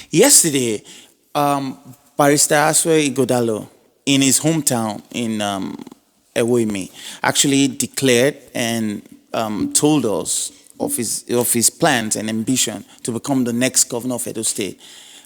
Yesterday, Barrister Asue Ighodalo in his hometown in Ewemi actually declared and told us of his plans and ambition to become the next governor of Edo State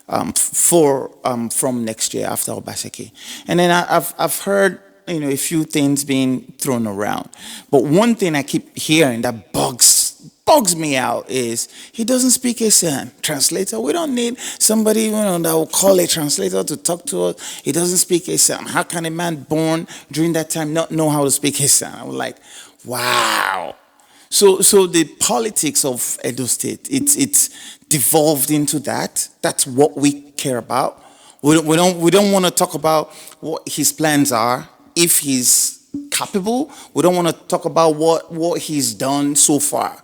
from next year after Obaseki. And then I've heard a few things being thrown around, but one thing I keep hearing that bugs me out is he doesn't speak Esan. Translator, we don't need somebody that will call a translator to talk to us. He doesn't speak Esan. How can a man born during that time not know how to speak Esan? I was like, wow. So the politics of Edo State, it's devolved into that. That's what we care about. We don't want to talk about what his plans are, if he's capable. We don't want to talk about what he's done so far.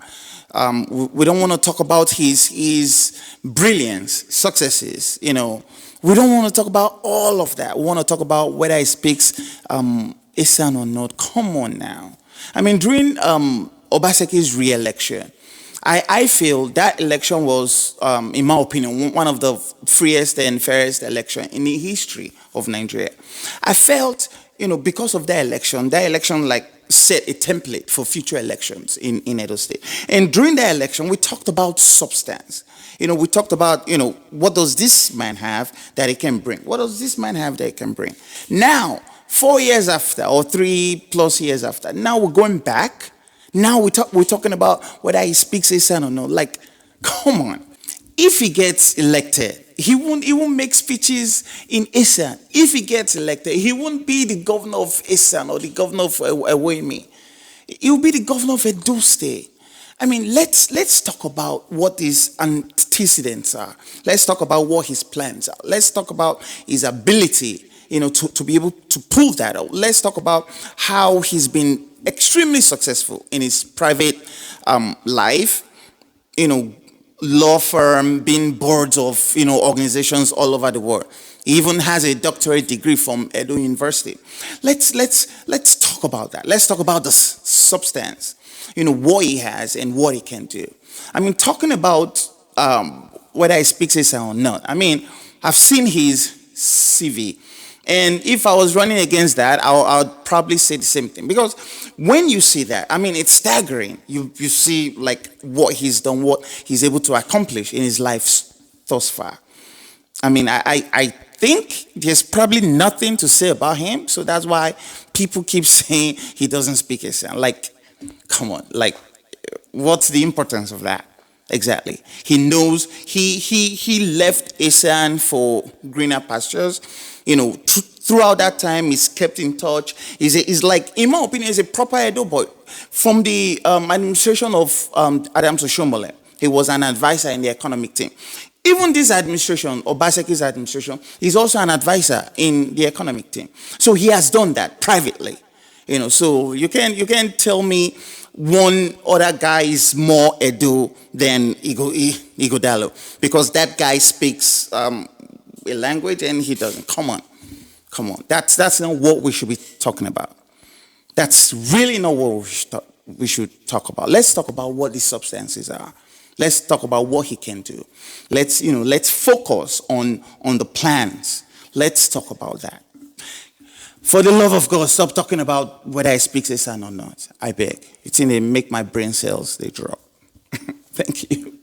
We don't want to talk about his brilliance, successes. We don't want to talk about all of that. We want to talk about whether he speaks Esan or not. Come on now. I mean, during Obaseki's re-election, I feel that election was, in my opinion, one of the freest and fairest election in the history of Nigeria. I felt, because of that election like set a template for future elections in Edo State. And during the election, we talked about substance. We talked about, what does this man have that he can bring? What does this man have that he can bring? Now, 4 years after, or 3+ years after, now we're going back. Now we're talking about whether he speaks Esan or not. Like, come on. If he gets elected, he won't make speeches in Esan. If he gets elected, he won't be the governor of Esan or the governor of Ewemi. He will be the governor of Edo State. I mean, let's talk about what his antecedents are. Let's talk about what his plans are. Let's talk about his ability, to be able to pull that out. Let's talk about how he's been extremely successful in his private life. Law firm, being boards of organizations all over the world. He even has a doctorate degree from Edo University. Let's talk about that. Let's talk about the substance. What he has and what he can do. I mean, talking about whether he speaks Esan or not. I mean, I've seen his CV. And if I was running against that, I'll probably say the same thing. Because when you see that, I mean, it's staggering. You see, like, what he's done, what he's able to accomplish in his life thus far. I mean, I think there's probably nothing to say about him. So that's why people keep saying he doesn't speak Esan. Like, come on. Like, what's the importance of that? Exactly. He knows he left Esan for greener pastures. Throughout that time, he's kept in touch. He's like, in my opinion, he's a proper Edo boy. From the administration of Adams Oshomole, he was an advisor in the economic team. Even this administration, Obaseki's administration, he's also an advisor in the economic team. So he has done that privately. So you can tell me one other guy is more Edo than Ighodalo, because that guy speaks a language and he doesn't. Come on. That's not what we should be talking about. That's really not what we should talk about. Let's talk about what the substances are. Let's talk about what he can do. Let's focus on the plans. Let's talk about that. For the love of God, stop talking about whether I speak Esan or not. I beg. It's in they make my brain cells, they drop. Thank you.